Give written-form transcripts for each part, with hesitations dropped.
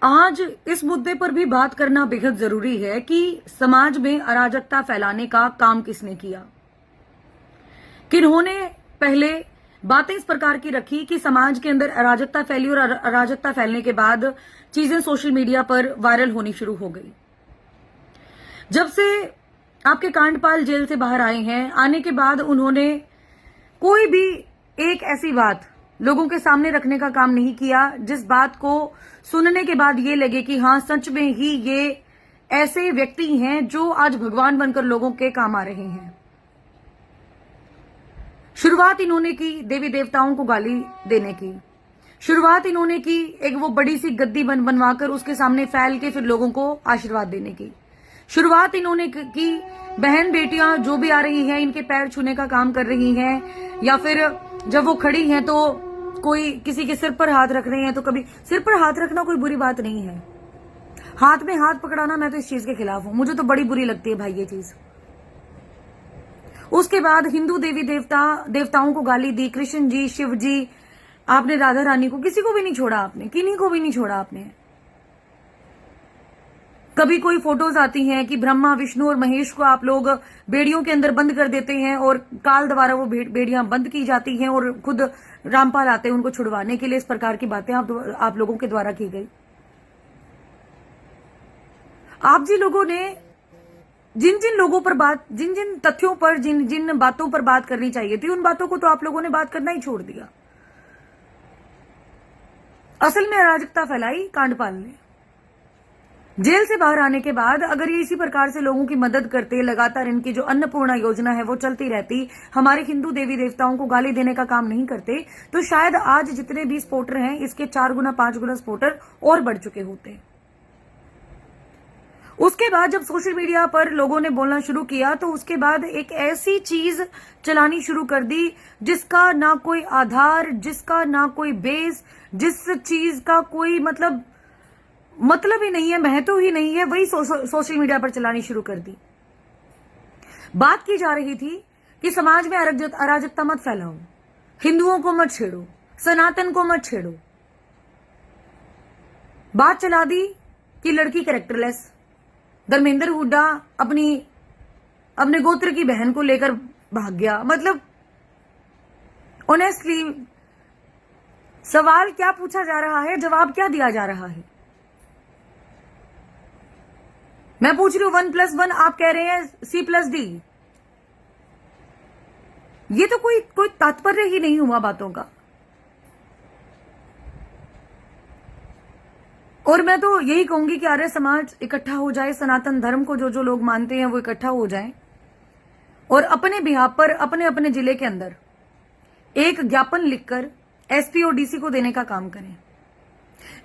आज इस मुद्दे पर भी बात करना बेहद जरूरी है कि समाज में अराजकता फैलाने का काम किसने किया, किन्होंने पहले बातें इस प्रकार की रखी कि समाज के अंदर अराजकता फैली और अराजकता फैलने के बाद चीजें सोशल मीडिया पर वायरल होनी शुरू हो गई। जब से आपके कांडपाल जेल से बाहर आए हैं, आने के बाद उन्होंने कोई भी एक ऐसी बात लोगों के सामने रखने का काम नहीं किया जिस बात को सुनने के बाद ये लगे कि हाँ, सच में ही ये ऐसे व्यक्ति हैं जो आज भगवान बनकर लोगों के काम आ रहे हैं। शुरुआत इन्होंने की देवी देवताओं को गाली देने की, शुरुआत इन्होंने की एक वो बड़ी सी गद्दी बनवाकर उसके सामने फैल के फिर लोगों को आशीर्वाद देने की, शुरुआत इन्होंने की बहन बेटियां जो भी आ रही हैं इनके पैर छूने का काम कर रही हैं, या फिर जब वो खड़ी हैं तो कोई किसी के सिर पर हाथ रख रहे हैं। तो कभी सिर पर हाथ रखना कोई बुरी बात नहीं है, हाथ में हाथ पकड़ाना मैं तो इस चीज के खिलाफ हूं, मुझे तो बड़ी बुरी लगती है भाई ये चीज। उसके बाद हिंदू देवी देवताओं को गाली दी, कृष्ण जी, शिव जी, आपने राधा रानी को, किसी को भी नहीं छोड़ा आपने, किन्हीं को भी नहीं छोड़ा आपने। कभी कोई फोटोज आती हैं कि ब्रह्मा विष्णु और महेश को आप लोग बेड़ियों के अंदर बंद कर देते हैं और काल द्वारा वो बेड़ियां बंद की जाती हैं और खुद रामपाल आते हैं उनको छुड़वाने के लिए। इस प्रकार की बातें आप लोगों के द्वारा की गई। आप जी लोगों ने जिन जिन लोगों पर बात, जिन जिन तथ्यों पर, जिन जिन बातों पर बात करनी चाहिए थी, उन बातों को तो आप लोगों ने बात करना ही छोड़ दिया। असल में अराजकता फैलाई कांडपाल ने। जेल से बाहर आने के बाद अगर ये इसी प्रकार से लोगों की मदद करते, लगातार इनकी जो अन्नपूर्णा योजना है वो चलती रहती, हमारे हिंदू देवी देवताओं को गाली देने का काम नहीं करते, तो शायद आज जितने भी स्पोर्टर हैं इसके 4 गुना 5 गुना स्पोर्टर और बढ़ चुके होते। उसके बाद जब सोशल मीडिया पर लोगों ने बोलना शुरू किया तो उसके बाद एक ऐसी चीज चलानी शुरू कर दी जिसका ना कोई आधार, जिसका ना कोई बेस, जिस चीज का कोई मतलब ही नहीं है, महत्व ही नहीं है, वही सोशल मीडिया पर चलानी शुरू कर दी। बात की जा रही थी कि समाज में अराजकता मत फैलाओ, हिंदुओं को मत छेड़ो, सनातन को मत छेड़ो। बात चला दी कि लड़की कैरेक्टरलेस, धर्मेंद्र हुड्डा अपने गोत्र की बहन को लेकर भाग गया। मतलब ऑनेस्टली सवाल क्या पूछा जा रहा है, जवाब क्या दिया जा रहा है? मैं पूछ रही हूं 1+1, आप कह रहे हैं C+D। ये तो कोई तात्पर्य ही नहीं हुआ बातों का। और मैं तो यही कहूंगी कि आर्य समाज इकट्ठा हो जाए, सनातन धर्म को जो लोग मानते हैं वो इकट्ठा हो जाएं और अपने बिहाफ पर अपने अपने जिले के अंदर एक ज्ञापन लिखकर SP और DC को देने का काम करें।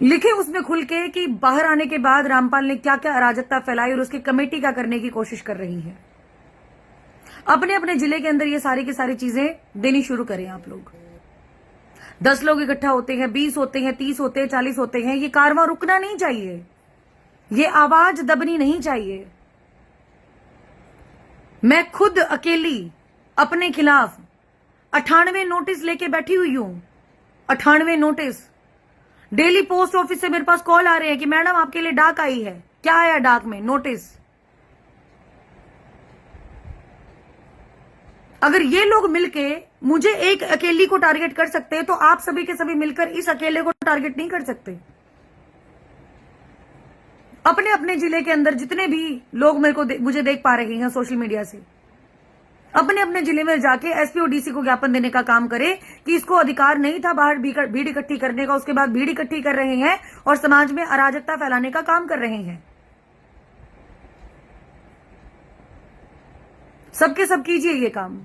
लिखे उसमें खुल के कि बाहर आने के बाद रामपाल ने क्या क्या अराजकता फैलाई और उसकी कमेटी क्या करने की कोशिश कर रही है। अपने अपने जिले के अंदर ये सारी की सारी चीजें देनी शुरू करें आप लोग। 10 लोग इकट्ठा होते हैं, 20 होते हैं, 30 होते हैं, 40 होते हैं, ये कारवां रुकना नहीं चाहिए, ये आवाज दबनी नहीं चाहिए। मैं खुद अकेली अपने खिलाफ 98 नोटिस लेके बैठी हुई हूं। 98 नोटिस डेली पोस्ट ऑफिस से मेरे पास कॉल आ रहे हैं कि मैडम आपके लिए डाक आई है। क्या आया डाक में? नोटिस। अगर ये लोग मिलके मुझे एक अकेली को टारगेट कर सकते हैं तो आप सभी के सभी मिलकर इस अकेले को टारगेट नहीं कर सकते। अपने अपने जिले के अंदर जितने भी लोग मुझे देख पा रहे हैं सोशल मीडिया से, अपने अपने जिले में जाके SP और DC को ज्ञापन देने का काम करे कि इसको अधिकार नहीं था बाहर भीड़ इकट्ठी करने का। उसके बाद भीड़ इकट्ठी कर रहे हैं और समाज में अराजकता फैलाने का काम कर रहे हैं। सबके सब कीजिए ये काम।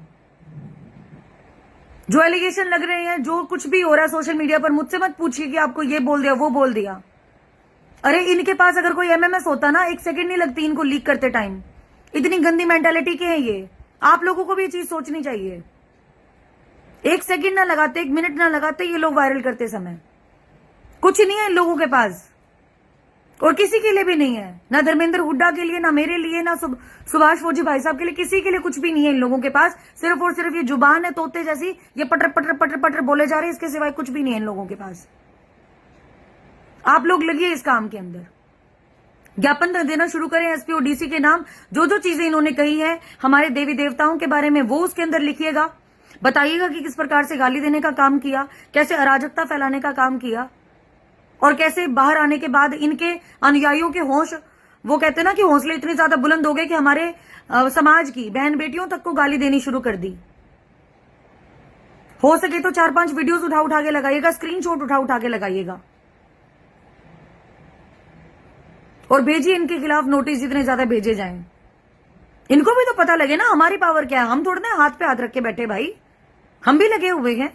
जो एलिगेशन लग रहे हैं, जो कुछ भी हो रहा है सोशल मीडिया पर, मुझसे मत पूछिए कि आपको ये बोल दिया वो बोल दिया। अरे इनके पास अगर कोई MMS होता ना, 1 सेकंड नहीं लगती इनको लीक करते टाइम। इतनी गंदी मेंटालिटी के हैं ये। आप लोगों को भी ये चीज सोचनी चाहिए। 1 सेकंड ना लगाते, 1 मिनट ना लगाते ये लोग वायरल करते समय। कुछ नहीं है इन लोगों के पास और किसी के लिए भी नहीं है, ना धर्मेंद्र हुड्डा के लिए, ना मेरे लिए, ना सुभाष फौजी भाई साहब के लिए, किसी के लिए कुछ भी नहीं है इन लोगों के पास। सिर्फ और सिर्फ ये जुबान है तोते जैसी, ये पटर पटर पटर पटर बोले जा रहे हैं, इसके सिवाय कुछ भी नहीं है इन लोगों के पास। आप लोग लगिए इस काम के अंदर, ज्ञापन देना शुरू करें एसपी और डीसी के नाम। जो जो चीजें इन्होंने कही है हमारे देवी देवताओं के बारे में, वो उसके अंदर लिखिएगा। बताइएगा कि किस प्रकार से गाली देने का काम किया, कैसे अराजकता फैलाने का काम किया, और कैसे बाहर आने के बाद इनके अनुयायियों के होश, वो कहते ना कि हौसले इतने ज्यादा बुलंद हो गए कि हमारे समाज की बहन बेटियों तक को गाली देनी शुरू कर दी। हो सके तो 4-5 वीडियोस उठा उठा के लगाइएगा, स्क्रीनशॉट उठा उठा के लगाइएगा, और भेजिए इनके खिलाफ नोटिस जितने ज्यादा भेजे जाएं। इनको भी तो पता लगे ना हमारी पावर क्या है। हम थोड़े ना हाथ पे हाथ रख के बैठे भाई, हम भी लगे हुए हैं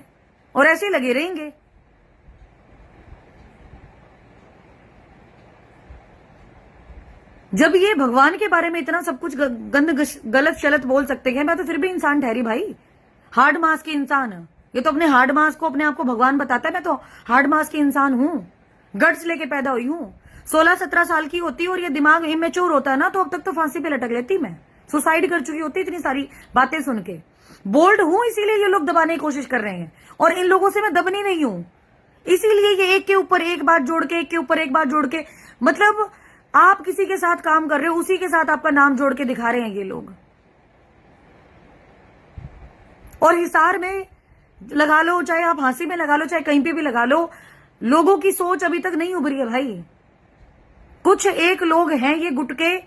और ऐसे ही लगे रहेंगे। जब ये भगवान के बारे में इतना सब कुछ गलत शलत बोल सकते हैं, मैं तो फिर भी इंसान ठहरी भाई, हार्ड मास की इंसान। ये तो अपने हार्ड मास को, अपने आप को भगवान बताता है, मैं तो हार्ड मास की इंसान हूं, गट्स लेके पैदा हुई हूं। 16-17 साल की होती और ये दिमाग इमेच्योर होता है ना, तो अब तक तो फांसी पे लटक लेती, मैं सुसाइड कर चुकी होती इतनी सारी बातें सुन के। बोल्ड हूं इसीलिए ये लोग दबाने की कोशिश कर रहे हैं, और इन लोगों से मैं दबनी नहीं हूं, इसीलिए ये एक के ऊपर एक बात जोड़ के, एक के ऊपर एक बात जोड़ के, मतलब आप किसी के साथ काम कर रहे हो उसी के साथ आपका नाम जोड़ के दिखा रहे हैं ये लोग। और हिसार में लगा लो, चाहे आप फांसी में लगा लो, चाहे कहीं पे भी लगा लो, लोगों की सोच अभी तक नहीं उभरी है भाई। कुछ एक लोग हैं ये गुटके,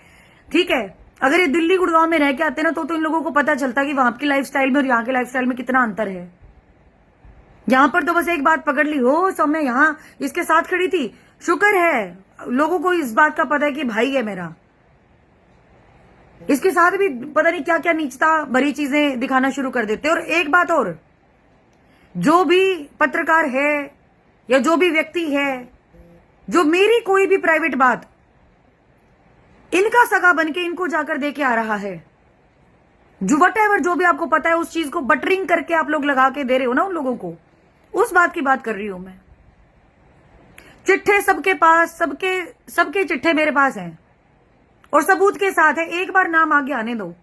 ठीक है, अगर ये दिल्ली गुड़गांव में रह के आते ना तो इन लोगों को पता चलता कि वहां की लाइफस्टाइल में और यहाँ के लाइफस्टाइल में कितना अंतर है। यहां पर तो बस एक बात पकड़ ली हो, सब मैं यहां इसके साथ खड़ी थी, शुक्र है लोगों को इस बात का पता है कि भाई है मेरा। इसके साथ भी पता नहीं क्या क्या नीचता भरी चीजें दिखाना शुरू कर देते। और एक बात और, जो भी पत्रकार है या जो भी व्यक्ति है जो मेरी कोई भी प्राइवेट बात इनका सगा बन के इनको जाकर दे के आ रहा है, जो वटएवर जो भी आपको पता है उस चीज को बटरिंग करके आप लोग लगा के दे रहे हो ना उन लोगों को, उस बात की बात कर रही हूं मैं। चिट्ठे सबके पास, सबके चिट्ठे मेरे पास हैं और सबूत के साथ है। एक बार नाम आगे आने दो,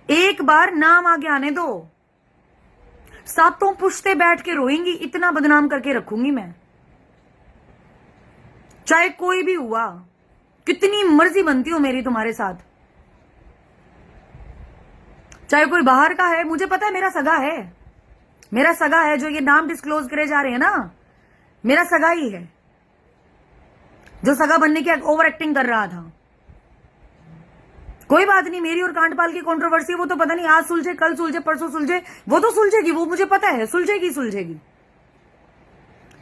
एक बार नाम आगे आने दो, सातों पुश्ते बैठ के रोएंगी, इतना बदनाम करके रखूंगी मैं। चाहे कोई भी हुआ, कितनी मर्जी बनती हो मेरी तुम्हारे साथ, चाहे कोई बाहर का है, मुझे पता है मेरा सगा है, मेरा सगा है। जो ये नाम डिस्क्लोज करे जा रहे हैं ना, मेरा सगा ही है, जो सगा बनने की ओवर एक्टिंग कर रहा था। कोई बात नहीं, मेरी और कांडपाल की कंट्रोवर्सी, वो तो पता नहीं आज सुलझे, कल सुलझे, परसों सुलझे, वो तो सुलझेगी, वो मुझे पता है, सुलझेगी।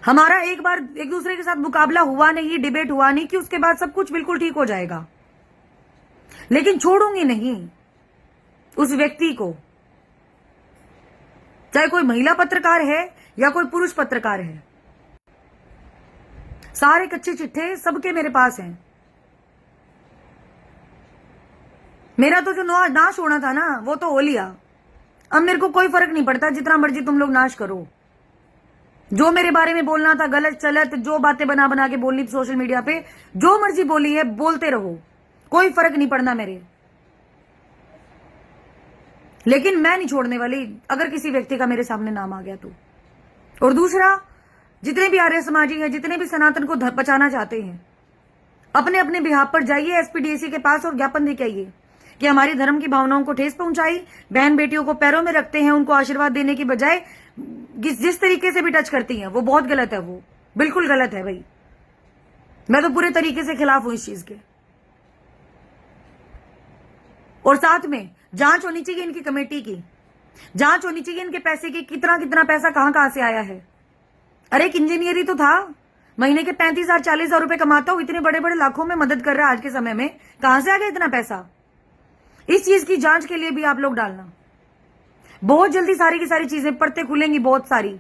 हमारा एक बार एक दूसरे के साथ मुकाबला हुआ नहीं, डिबेट हुआ नहीं कि उसके बाद सब कुछ बिल्कुल ठीक हो जाएगा, लेकिन छोड़ूंगी नहीं उस व्यक्ति को, चाहे कोई महिला पत्रकार है या कोई पुरुष पत्रकार है। सारे कच्चे चिट्ठे सबके मेरे पास हैं। मेरा तो जो नाश होना था ना वो तो हो लिया, अब मेरे को कोई फर्क नहीं पड़ता, जितना मर्जी तुम लोग नाश करो। जो मेरे बारे में बोलना था गलत चलत, जो बातें बना बना के बोलनी सोशल मीडिया पे, जो मर्जी बोली है बोलते रहो, कोई फर्क नहीं पड़ना मेरे। लेकिन मैं नहीं छोड़ने वाली अगर किसी व्यक्ति का मेरे सामने नाम आ गया तो। और दूसरा, जितने भी आर्य समाजी हैं, जितने भी सनातन को बचाना चाहते हैं, अपने अपने बिहाफ पर जाइए एसपीडीसी के पास और ज्ञापन देके आइए कि हमारी धर्म की भावनाओं को ठेस पहुंचाई, बहन बेटियों को पैरों में रखते हैं, उनको आशीर्वाद देने की बजाय जिस तरीके से भी टच करती हैं वो बहुत गलत है, वो बिल्कुल गलत है भाई। मैं तो पूरे तरीके से खिलाफ हूं इस चीज के। और साथ में जांच होनी चाहिए इनकी कमेटी की, जांच होनी चाहिए इनके पैसे की, कितना कितना पैसा कहां से आया है। अरे एक इंजीनियर ही तो था, महीने के 35,000-40,000 रुपए कमाता हूं, इतने बड़े बड़े लाखों में मदद कर रहा है आज के समय में, कहां से आ गया इतना पैसा। इस चीज की जांच के लिए भी आप लोग डालना। बहुत जल्दी सारी की सारी चीजें परतें खुलेंगी, बहुत सारी।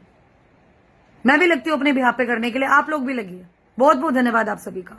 मैं भी लगती हूं अपने बिहाफ पे करने के लिए, आप लोग भी लगिए। बहुत बहुत धन्यवाद आप सभी का।